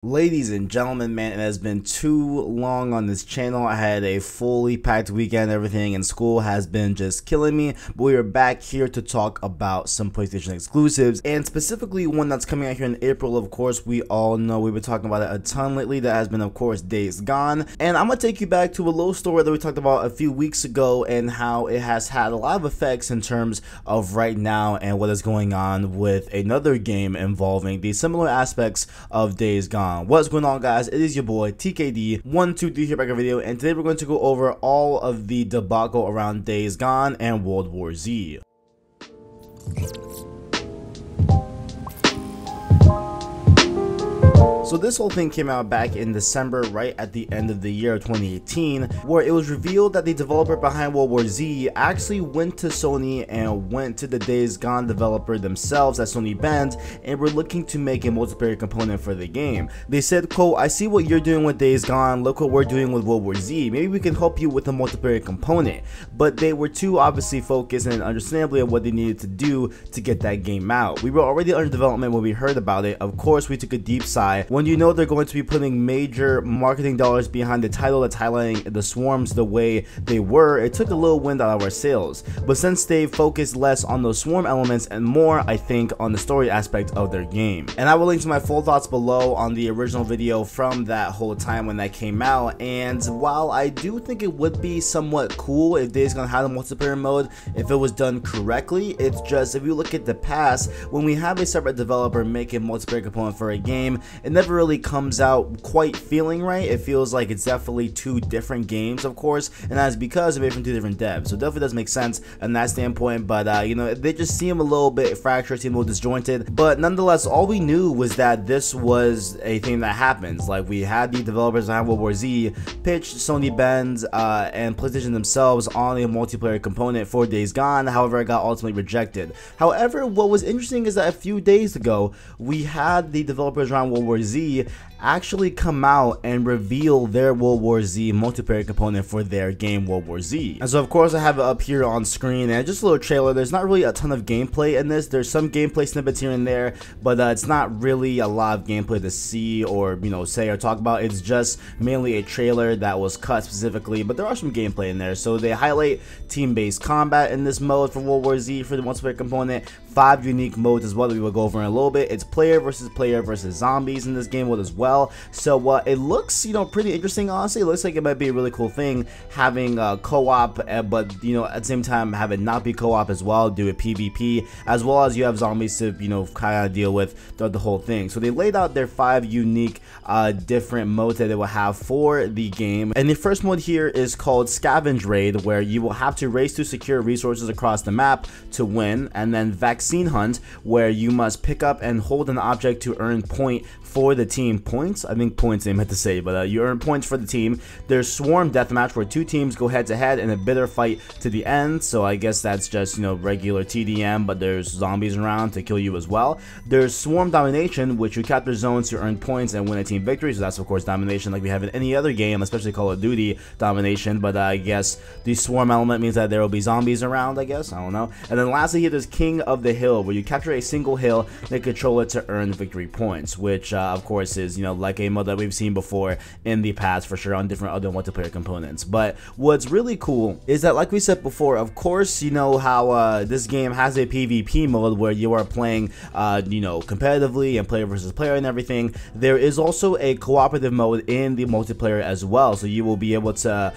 Ladies and gentlemen, man, it has been too long on this channel. I had a fully packed weekend, everything, and school has been just killing me. But we are back here to talk about some PlayStation exclusives, and specifically one that's coming out here in April. Of course, we all know we've been talking about it a ton lately. That has been, of course, Days Gone. And I'm going to take you back to a little story that we talked about a few weeks ago and how it has had a lot of effects in terms of right now and what is going on with another game involving the similar aspects of Days Gone. What's going on, guys? It is your boy TKD123 here back in a video, and today we're going to go over all of the debacle around Days Gone and World War Z. So this whole thing came out back in December, right at the end of the year of 2018, where it was revealed that the developer behind World War Z actually went to Sony and went to the Days Gone developer themselves at Sony Bend and were looking to make a multiplayer component for the game. They said, quote, "I see what you're doing with Days Gone, look what we're doing with World War Z, maybe we can help you with a multiplayer component." But they were too obviously focused and understandably on what they needed to do to get that game out. We were already under development when we heard about it. Of course, we took a deep sigh when you know they're going to be putting major marketing dollars behind the title that's highlighting the swarms the way they were. It took a little wind out of our sails. But since they focused less on those swarm elements and more, I think, on the story aspect of their game. And I will link to my full thoughts below on the original video from that whole time when that came out. And while I do think it would be somewhat cool if Days Gone had a multiplayer mode, if it was done correctly, it's just, if you look at the past, when we have a separate developer make a multiplayer component for a game, it never really comes out quite feeling right. It feels like it's definitely two different games, of course, and that's because they're made from two different devs. So it definitely does make sense in that standpoint, but you know, they just seem a little bit fractured, seem a little disjointed. But nonetheless, all we knew was that this was a thing that happens. Like, we had the developers behind World War Z pitched Sony Bend and PlayStation themselves on a multiplayer component for Days Gone. However, it got ultimately rejected. However, what was interesting is that a few days ago, we had the developers around World War Z actually come out and reveal their World War Z multiplayer component for their game World War Z. And so of course I have it up here on screen, and just a little trailer. There's not really a ton of gameplay in this. There's some gameplay snippets here and there, but it's not really a lot of gameplay to see or, you know, say or talk about. It's just mainly a trailer that was cut specifically, but there are some gameplay in there. So they highlight team-based combat in this mode for World War Z for the multiplayer component. 5 unique modes as well that we will go over in a little bit. It's player versus zombies in this game mode as well. So it looks, you know, pretty interesting, honestly. It looks like it might be a really cool thing having co-op, but, you know, at the same time have it not be co-op as well, do it PvP, as well as you have zombies to, you know, kind of deal with throughout the whole thing. So they laid out their 5 unique different modes that they will have for the game. And the first mode here is called Scavenge Raid, where you will have to race to secure resources across the map to win. And then Vaccine Hunt, where you must pick up and hold an object to earn point for the team points. I think points they meant to say, but you earn points for the team. There's Swarm Deathmatch, where 2 teams go head to head in a bitter fight to the end. So I guess that's just, you know, regular TDM, but there's zombies around to kill you as well. There's Swarm Domination, which you capture zones to earn points and win a team victory. So that's of course domination like we have in any other game, especially Call of Duty domination. But I guess the swarm element means that there will be zombies around, I guess. I don't know. And then lastly here, there's King of the Hill, where you capture a single hill and control it to earn victory points, which of course is, you know, like a mode that we've seen before in the past for sure on different other multiplayer components. But what's really cool is that, like we said before, of course, you know how this game has a PvP mode where you are playing you know, competitively and player versus player and everything. There is also a cooperative mode in the multiplayer as well, so you will be able to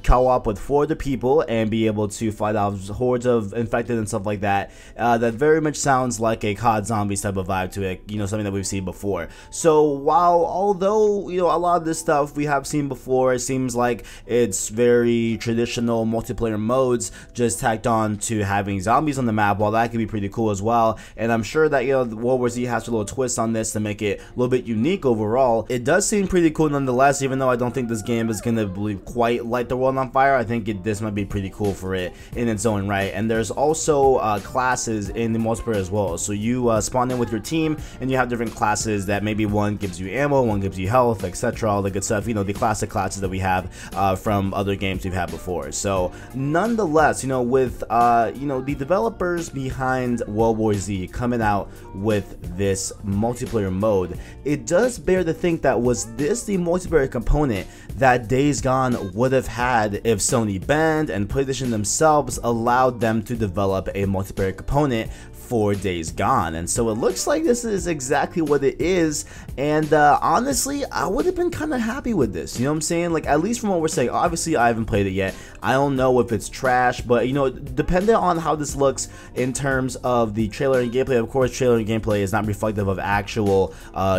co-op with 4 other people and be able to fight off hordes of infected and stuff like that. That very much sounds like a COD Zombies type of vibe to it, you know, something that we've seen before. So while, although, you know, a lot of this stuff we have seen before, it seems like it's very traditional multiplayer modes just tacked on to having zombies on the map. While that could be pretty cool as well, and I'm sure that, you know, World War Z has a little twist on this to make it a little bit unique overall. It does seem pretty cool nonetheless, even though I don't think this game is gonna quite light the world on fire. I think this might be pretty cool for it in its own right. And there's also classes in the multiplayer as well. So you spawn in with your team, and you have different classes that maybe one gives you ammo, one gives you health, etc. All the good stuff, you know, the classic classes that we have from other games we've had before. So nonetheless, you know, with you know, the developers behind World War Z coming out with this multiplayer mode, it does bear to think that was this the multiplayer component that Days Gone would have had if Sony Bend and PlayStation themselves allowed them to develop a multiplayer component for Days Gone. And so it looks like this is exactly what it is, and honestly, I would have been kind of happy with this, you know what I'm saying? Like, at least from what we're saying. Obviously I haven't played it yet, I don't know if it's trash, but you know, depending on how this looks in terms of the trailer and gameplay, of course trailer and gameplay is not reflective of actual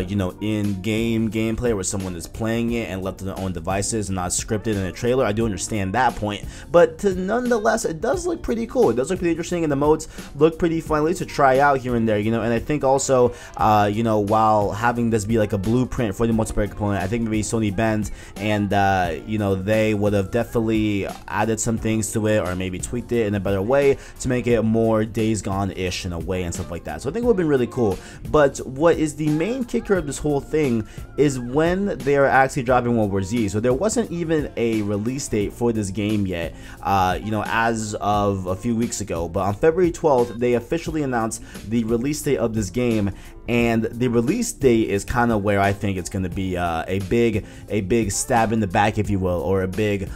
you know, in-game gameplay where someone is playing it and left to their own devices and not scripted in a trailer. I do understand that point, but nonetheless, it does look pretty cool. It does look pretty interesting, and the modes look pretty fun, at least to try out here and there, you know. And I think also you know, while having this be like a blueprint for the multiplayer component, I think maybe Sony Bend and you know, they would have definitely added some things to it, or maybe tweaked it in a better way to make it more Days Gone-ish in a way and stuff like that. So I think it would have been really cool. But what is the main kicker of this whole thing is when they are actually dropping World War Z. So there wasn't even a release date for this game yet, you know, as of a few weeks ago. But on February 12th, they officially announced the release date of this game, and the release date is kind of where I think it's going to be a big stab in the back, if you will, or a big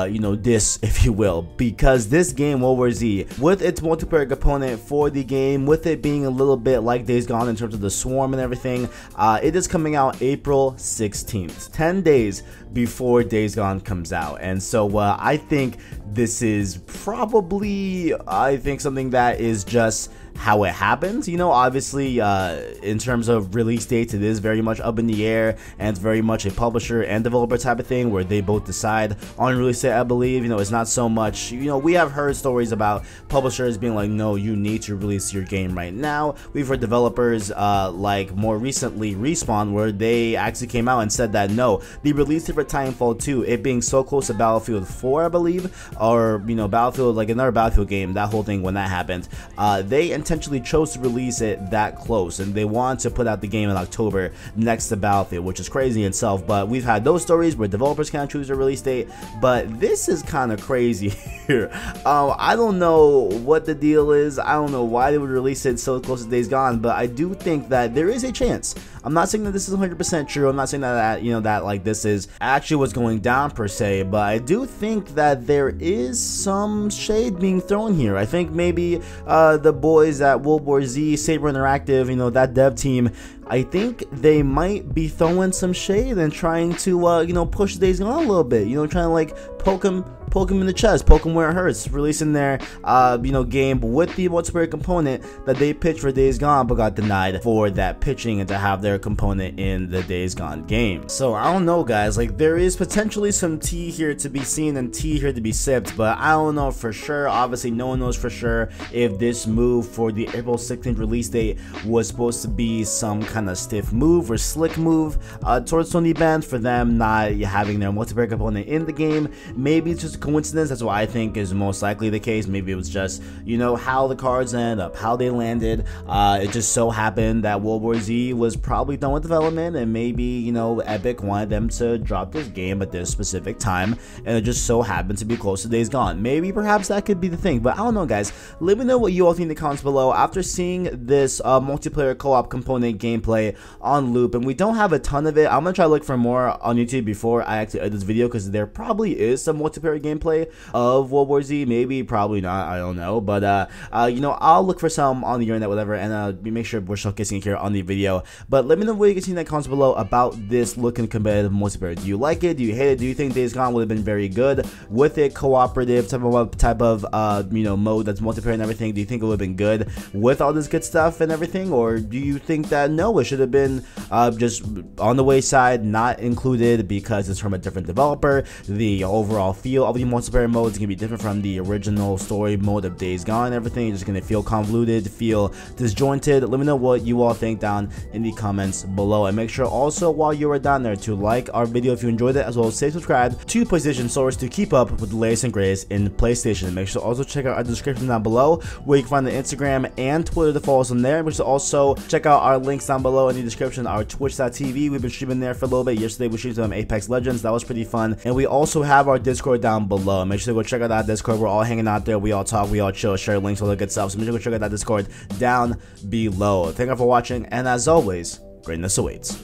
you know, diss, if you will, because this game, World War Z, with its multiplayer component for the game, with it being a little bit like Days Gone in terms of the swarm and everything, it is coming out April 16th, 10 days before Days Gone comes out. And so I think this is probably, I think, something that is just how it happens, you know. Obviously in terms of release dates, it is very much up in the air, and it's very much a publisher and developer type of thing where they both decide on release date, I believe. You know, it's not so much, you know, we have heard stories about publishers being like, no, you need to release your game right now. We've heard developers like more recently Respawn, where they actually came out and said that no, the release date for Titanfall 2, it being so close to Battlefield 4, I believe, or you know, Battlefield, like another Battlefield game, that whole thing, when that happened, they intentionally chose to release it that close, and they want to put out the game in October next to Battlefield, which is crazy in itself. But we've had those stories where developers can't choose a release date, but this is kind of crazy here. I don't know what the deal is. I don't know why they would release it so close to Days Gone, but I do think that there is a chance. I'm not saying that this is 100% true. I'm not saying that you know, that like this is actually what's going down per se, but I do think that there is some shade being thrown here. I think maybe the boys at World War Z, Saber Interactive, you know, that dev team, I think they might be throwing some shade and trying to you know, push Days Gone a little bit, you know, trying to like poke him in the chest, poke him where it hurts, releasing their you know, game with the multiplayer component that they pitched for Days Gone but got denied for that pitching and to have their component in the Days Gone game. So I don't know, guys, like there is potentially some tea here to be seen and tea here to be sipped, but I don't know for sure. Obviously no one knows for sure if this move for the April 16th release date was supposed to be some kind of stiff move or slick move towards Sony Bend for them not having their multiplayer component in the game. Maybe it's just coincidence. That's what I think is most likely the case. Maybe it was just, you know, how the cards ended up, how they landed. It just so happened that World War Z was probably done with development, and maybe, you know, Epic wanted them to drop this game at this specific time, and it just so happened to be close to Days Gone. Maybe perhaps that could be the thing, but I don't know, guys. Let me know what you all think in the comments below after seeing this multiplayer co-op component gameplay on loop. And we don't have a ton of it. I'm gonna try to look for more on YouTube before I actually edit this video, because there probably is some multiplayer gameplay of World War Z. Maybe, probably not, I don't know, but you know, I'll look for some on the internet, whatever, and make sure we're showcasing it here on the video. But let me know what you can see in the comments below about this looking competitive multiplayer. Do you like it? Do you hate it? Do you think Days Gone would have been very good with a cooperative type of you know, mode that's multiplayer and everything? Do you think it would have been good with all this good stuff and everything, or do you think that no, no, it should have been just on the wayside, not included, because it's from a different developer. The overall feel of the multiplayer mode is going to be different from the original story mode of Days Gone. Everything is just going to feel convoluted, feel disjointed. Let me know what you all think down in the comments below, and make sure also while you are down there to like our video if you enjoyed it, as well as stay subscribed to PlayStation Source to keep up with the latest and greatest in PlayStation. And make sure to also check out our description down below where you can find the Instagram and Twitter to follow us on there. Make sure to also check out our links down below in the description. Our twitch.tv, we've been streaming there for a little bit. Yesterday we streamed some Apex Legends, that was pretty fun. And we also have our Discord down below. Make sure to go check out that Discord. We're all hanging out there, we all talk, we all chill, share links, all that good stuff. So make sure to go check out that Discord down below. Thank you for watching, and as always, greatness awaits.